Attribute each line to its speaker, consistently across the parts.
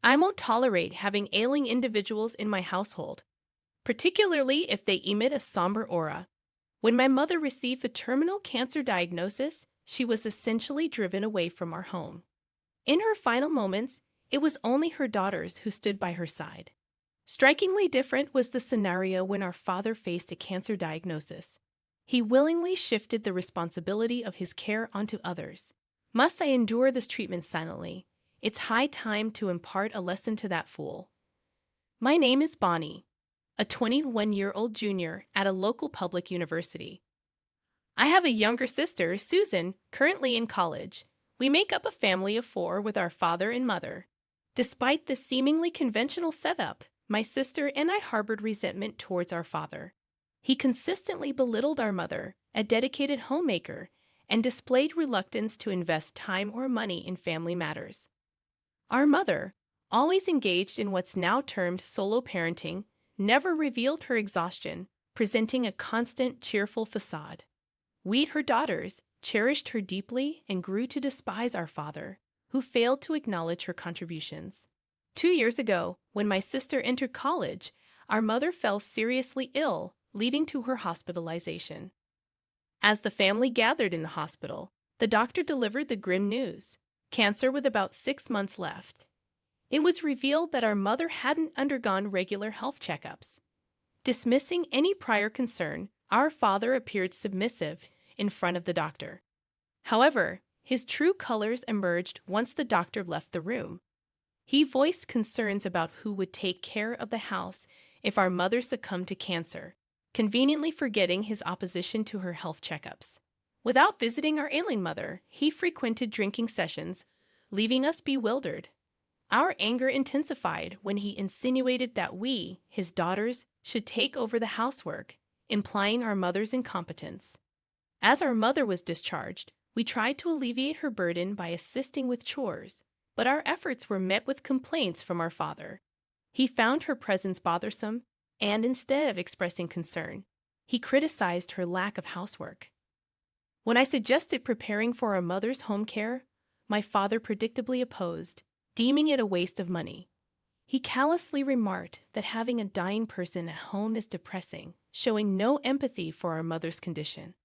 Speaker 1: I won't tolerate having ailing individuals in my household, particularly if they emit a somber aura. When my mother received a terminal cancer diagnosis, she was essentially driven away from our home. In her final moments, it was only her daughters who stood by her side. Strikingly different was the scenario when our father faced a cancer diagnosis. He willingly shifted the responsibility of his care onto others. Must I endure this treatment silently? It's high time to impart a lesson to that fool. My name is Bonnie, a 21-year-old junior at a local public university. I have a younger sister, Susan, currently in college. We make up a family of 4 with our father and mother. Despite this seemingly conventional setup, my sister and I harbored resentment towards our father. He consistently belittled our mother, a dedicated homemaker, and displayed reluctance to invest time or money in family matters. Our mother, always engaged in what's now termed solo parenting, never revealed her exhaustion, presenting a constant, cheerful facade. We, her daughters, cherished her deeply and grew to despise our father, who failed to acknowledge her contributions. 2 years ago, when my sister entered college, our mother fell seriously ill, leading to her hospitalization. As the family gathered in the hospital, the doctor delivered the grim news: cancer with about 6 months left. It was revealed that our mother hadn't undergone regular health checkups. Dismissing any prior concern, our father appeared submissive in front of the doctor. However, his true colors emerged once the doctor left the room. He voiced concerns about who would take care of the house if our mother succumbed to cancer, conveniently forgetting his opposition to her health checkups. Without visiting our ailing mother, he frequented drinking sessions, leaving us bewildered. Our anger intensified when he insinuated that we, his daughters, should take over the housework, implying our mother's incompetence. As our mother was discharged, we tried to alleviate her burden by assisting with chores, but our efforts were met with complaints from our father. He found her presence bothersome, and instead of expressing concern, he criticized her lack of housework. When I suggested preparing for our mother's home care, my father predictably opposed, deeming it a waste of money. He callously remarked that having a dying person at home is depressing, showing no empathy for our mother's condition.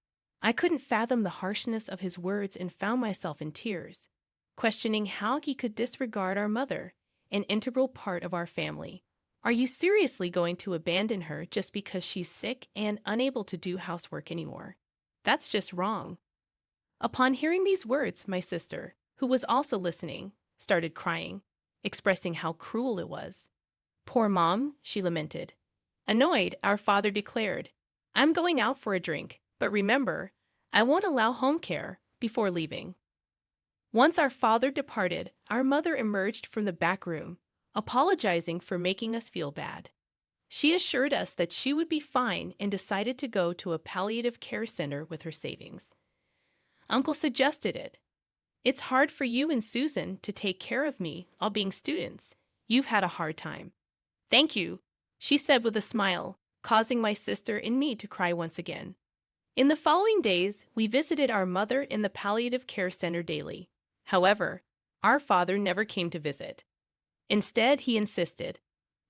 Speaker 1: I couldn't fathom the harshness of his words and found myself in tears, questioning how he could disregard our mother, an integral part of our family. Are you seriously going to abandon her just because she's sick and unable to do housework anymore? That's just wrong. Upon hearing these words, my sister, who was also listening, started crying, expressing how cruel it was. Poor Mom, she lamented. Annoyed, our father declared, I'm going out for a drink, but remember, I won't allow home care before leaving. Once our father departed, our mother emerged from the back room, apologizing for making us feel bad. She assured us that she would be fine and decided to go to a palliative care center with her savings. Uncle suggested it. It's hard for you and Susan to take care of me, all being students. You've had a hard time. Thank you, she said with a smile, causing my sister and me to cry once again. In the following days, we visited our mother in the palliative care center daily. However, our father never came to visit. Instead, he insisted,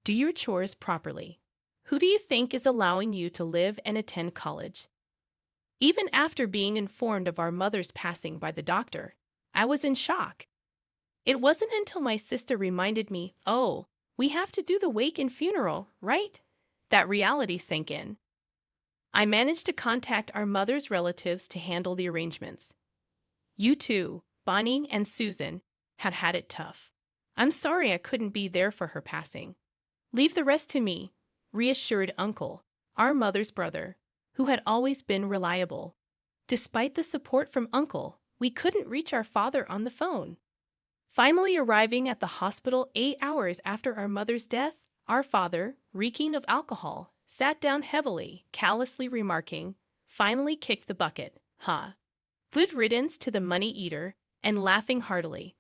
Speaker 1: do your chores properly. Who do you think is allowing you to live and attend college? Even after being informed of our mother's passing by the doctor, I was in shock. It wasn't until my sister reminded me, oh, we have to do the wake and funeral, right? That reality sank in. I managed to contact our mother's relatives to handle the arrangements. You two, Bonnie and Susan, had it tough. I'm sorry I couldn't be there for her passing. Leave the rest to me, reassured Uncle, our mother's brother, who had always been reliable. Despite the support from Uncle, we couldn't reach our father on the phone. Finally arriving at the hospital 8 hours after our mother's death, our father, reeking of alcohol, sat down heavily, callously remarking, finally kicked the bucket, huh? Good riddance to the money-eater, and laughing heartily.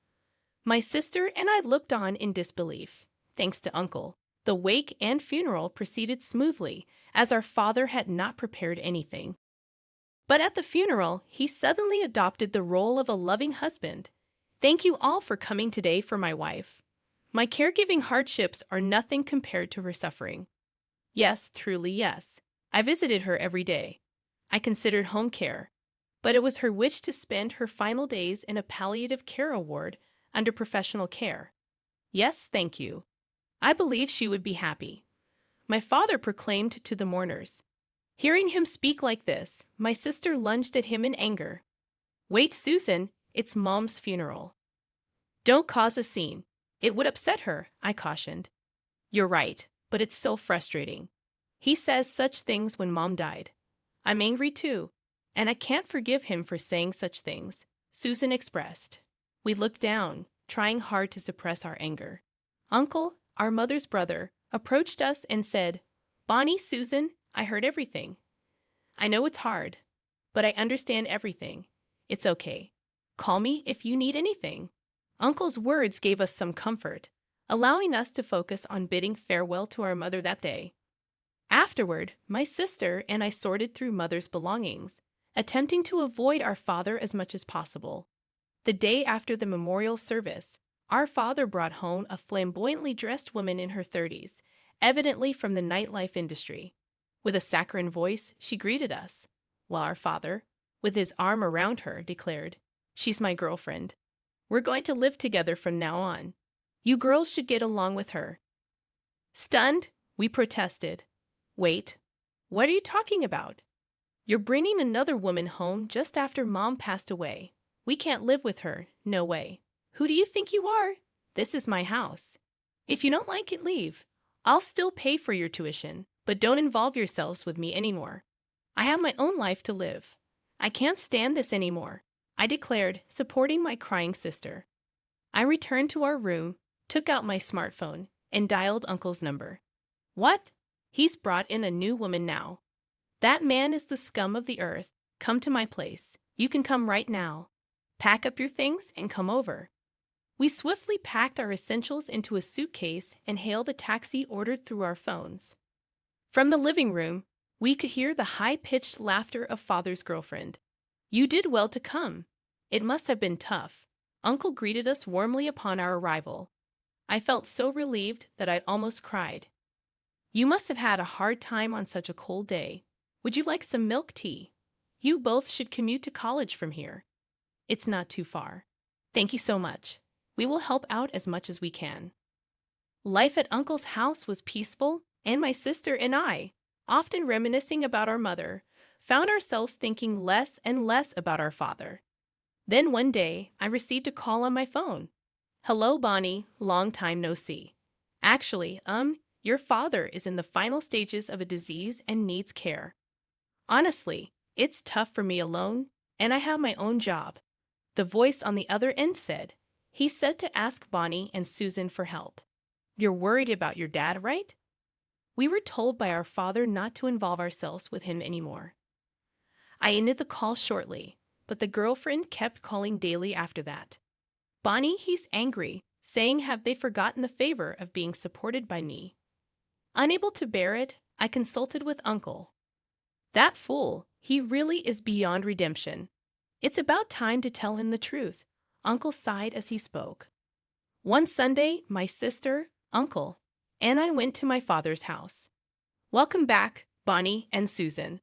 Speaker 1: My sister and I looked on in disbelief. Thanks to Uncle, the wake and funeral proceeded smoothly, as our father had not prepared anything. But at the funeral, he suddenly adopted the role of a loving husband. Thank you all for coming today for my wife. My caregiving hardships are nothing compared to her suffering. Yes, truly yes. I visited her every day. I considered home care. But it was her wish to spend her final days in a palliative care ward under professional care. Yes, thank you. I believe she would be happy. My father proclaimed to the mourners. Hearing him speak like this, my sister lunged at him in anger. Wait, Susan, it's Mom's funeral. Don't cause a scene. It would upset her, I cautioned. You're right, but it's so frustrating. He says such things when Mom died. I'm angry too, and I can't forgive him for saying such things, Susan expressed. We looked down, trying hard to suppress our anger. Uncle, our mother's brother, approached us and said, Bonnie, Susan, I heard everything. I know it's hard, but I understand everything. It's okay. Call me if you need anything. Uncle's words gave us some comfort, allowing us to focus on bidding farewell to our mother that day. Afterward, my sister and I sorted through Mother's belongings, attempting to avoid our father as much as possible. The day after the memorial service, our father brought home a flamboyantly dressed woman in her 30s, evidently from the nightlife industry. With a saccharine voice, she greeted us, while our father, with his arm around her, declared, She's my girlfriend. We're going to live together from now on. You girls should get along with her. Stunned, we protested. Wait, what are you talking about? You're bringing another woman home just after Mom passed away. We can't live with her, no way. Who do you think you are? This is my house. If you don't like it, leave. I'll still pay for your tuition, but don't involve yourselves with me anymore. I have my own life to live. I can't stand this anymore, I declared, supporting my crying sister. I returned to our room, took out my smartphone, and dialed Uncle's number. What? He's brought in a new woman now. That man is the scum of the earth. Come to my place. You can come right now. Pack up your things and come over. We swiftly packed our essentials into a suitcase and hailed a taxi ordered through our phones. From the living room, we could hear the high-pitched laughter of Father's girlfriend. You did well to come. It must have been tough. Uncle greeted us warmly upon our arrival. I felt so relieved that I almost cried. You must have had a hard time on such a cold day. Would you like some milk tea? You both should commute to college from here. It's not too far. Thank you so much. We will help out as much as we can. Life at Uncle's house was peaceful, and my sister and I, often reminiscing about our mother, found ourselves thinking less and less about our father. Then one day, I received a call on my phone. Hello, Bonnie, long time no see. Actually, your father is in the final stages of a disease and needs care. Honestly, it's tough for me alone, and I have my own job. The voice on the other end said, he said to ask Bonnie and Susan for help. You're worried about your dad, right? We were told by our father not to involve ourselves with him anymore. I ended the call shortly, but the girlfriend kept calling daily after that. Bonnie, he's angry, saying have they forgotten the favor of being supported by me. Unable to bear it, I consulted with Uncle. That fool, he really is beyond redemption. It's about time to tell him the truth. Uncle sighed as he spoke. One Sunday, my sister, Uncle, and I went to my father's house. Welcome back, Bonnie and Susan.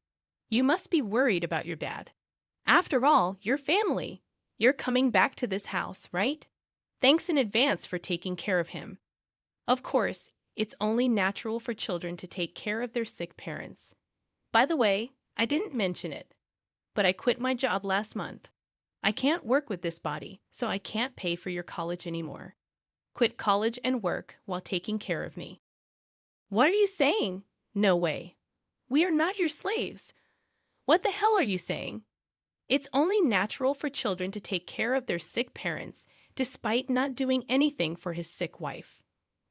Speaker 1: You must be worried about your dad. After all, you're family. You're coming back to this house, right? Thanks in advance for taking care of him. Of course, it's only natural for children to take care of their sick parents. By the way, I didn't mention it, but I quit my job last month. I can't work with this body, so I can't pay for your college anymore. Quit college and work while taking care of me. What are you saying? No way. We are not your slaves. What the hell are you saying? It's only natural for children to take care of their sick parents, despite not doing anything for his sick wife.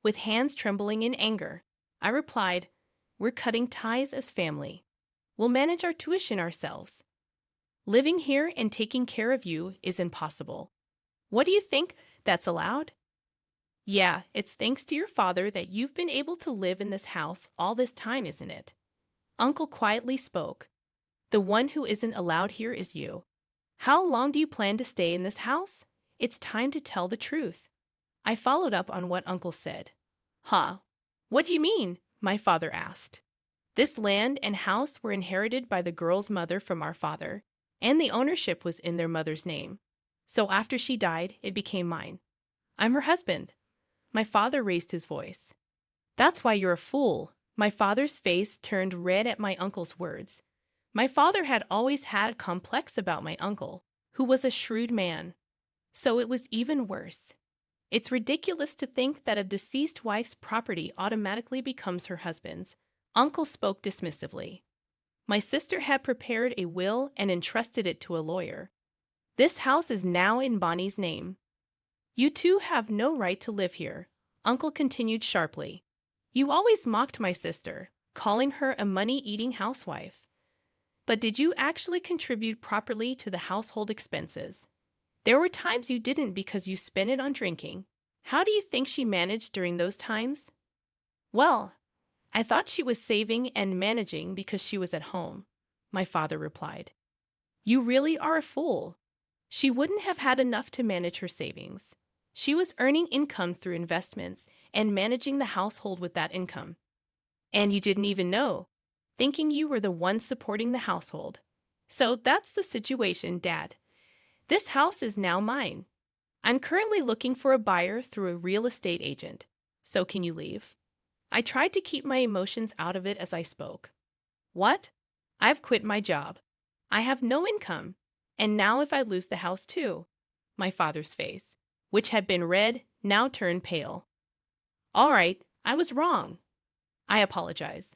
Speaker 1: With hands trembling in anger, I replied, we're cutting ties as family. We'll manage our tuition ourselves. Living here and taking care of you is impossible. What do you think? That's allowed? Yeah, it's thanks to your father that you've been able to live in this house all this time, isn't it? Uncle quietly spoke. The one who isn't allowed here is you. How long do you plan to stay in this house? It's time to tell the truth. I followed up on what Uncle said. Huh? What do you mean? My father asked. This land and house were inherited by the girl's mother from our father, and the ownership was in their mother's name. So after she died, it became mine. I'm her husband. My father raised his voice. That's why you're a fool. My father's face turned red at my uncle's words. My father had always had a complex about my uncle, who was a shrewd man. So it was even worse. It's ridiculous to think that a deceased wife's property automatically becomes her husband's. Uncle spoke dismissively. My sister had prepared a will and entrusted it to a lawyer. This house is now in Bonnie's name. You two have no right to live here, Uncle continued sharply. You always mocked my sister, calling her a money-eating housewife. But did you actually contribute properly to the household expenses? There were times you didn't because you spent it on drinking. How do you think she managed during those times? Well, I thought she was saving and managing because she was at home, my father replied. You really are a fool. She wouldn't have had enough to manage her savings. She was earning income through investments and managing the household with that income. And you didn't even know, thinking you were the one supporting the household. So that's the situation, Dad. This house is now mine. I'm currently looking for a buyer through a real estate agent. So can you leave? I tried to keep my emotions out of it as I spoke. What? I've quit my job. I have no income. And now if I lose the house too? My father's face, which had been red, now turned pale. All right, I was wrong. I apologize.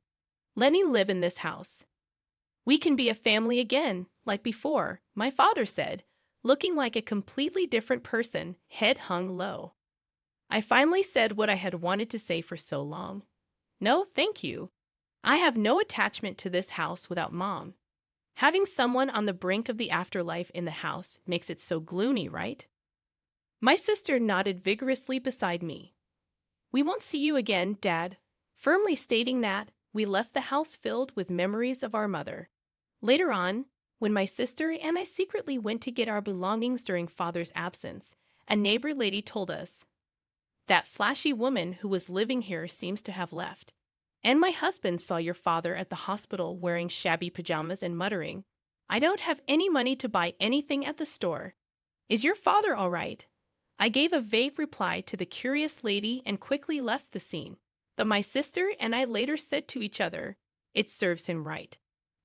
Speaker 1: Let me live in this house. We can be a family again, like before, my father said, looking like a completely different person, head hung low. I finally said what I had wanted to say for so long. No, thank you. I have no attachment to this house without Mom. Having someone on the brink of the afterlife in the house makes it so gloomy, right? My sister nodded vigorously beside me. We won't see you again, Dad, firmly stating that we left the house filled with memories of our mother. Later on, when my sister and I secretly went to get our belongings during Father's absence, a neighbor lady told us, that flashy woman who was living here seems to have left. And my husband saw your father at the hospital wearing shabby pajamas and muttering, I don't have any money to buy anything at the store. Is your father all right? I gave a vague reply to the curious lady and quickly left the scene. But my sister and I later said to each other, it serves him right.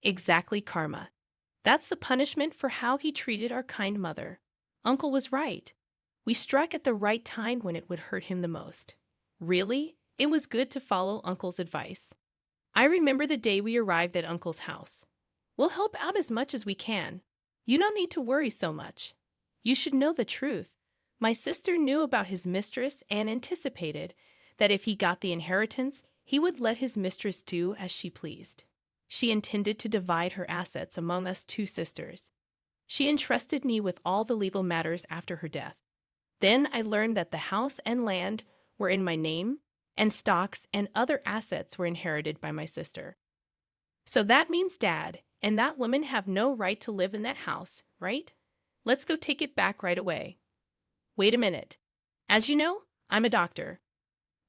Speaker 1: Exactly karma. That's the punishment for how he treated our kind mother. Uncle was right. We struck at the right time when it would hurt him the most. Really, it was good to follow Uncle's advice. I remember the day we arrived at Uncle's house. We'll help out as much as we can. You don't need to worry so much. You should know the truth. My sister knew about his mistress and anticipated that if he got the inheritance, he would let his mistress do as she pleased. She intended to divide her assets among us two sisters. She entrusted me with all the legal matters after her death. Then I learned that the house and land were in my name, and stocks and other assets were inherited by my sister. So that means Dad and that woman have no right to live in that house, right? Let's go take it back right away. Wait a minute. As you know, I'm a doctor.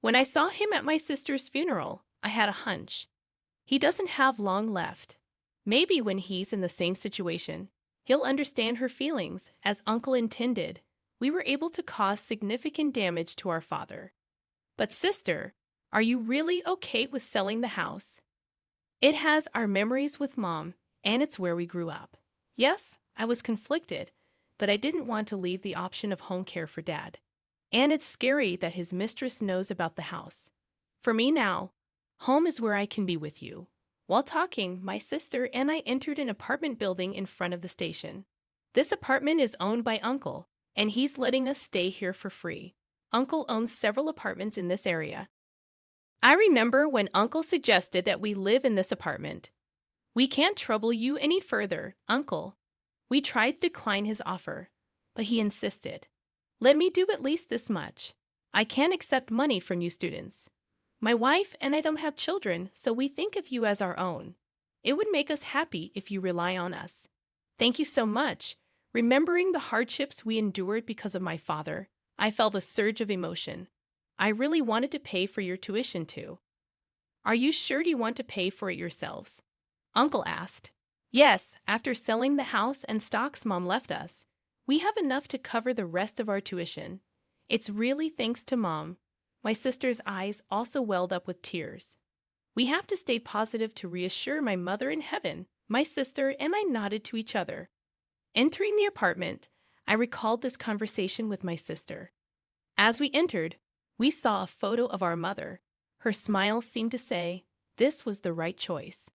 Speaker 1: When I saw him at my sister's funeral, I had a hunch. He doesn't have long left. Maybe when he's in the same situation, he'll understand her feelings as Uncle intended. We were able to cause significant damage to our father. But sister, are you really okay with selling the house? It has our memories with Mom, and it's where we grew up. Yes, I was conflicted, but I didn't want to leave the option of home care for Dad. And it's scary that his mistress knows about the house. For me now, home is where I can be with you. While talking, my sister and I entered an apartment building in front of the station. This apartment is owned by Uncle, and he's letting us stay here for free. Uncle owns several apartments in this area. I remember when Uncle suggested that we live in this apartment. We can't trouble you any further, Uncle. We tried to decline his offer, but he insisted. Let me do at least this much. I can't accept money from you students. My wife and I don't have children, so we think of you as our own. It would make us happy if you rely on us. Thank you so much. Remembering the hardships we endured because of my father, I felt a surge of emotion. I really wanted to pay for your tuition too. Are you sure you want to pay for it yourselves? Uncle asked. Yes, after selling the house and stocks Mom left us, we have enough to cover the rest of our tuition. It's really thanks to Mom. My sister's eyes also welled up with tears. We have to stay positive to reassure my mother in heaven. My sister and I nodded to each other. Entering the apartment, I recalled this conversation with my sister. As we entered, we saw a photo of our mother. Her smile seemed to say, this was the right choice.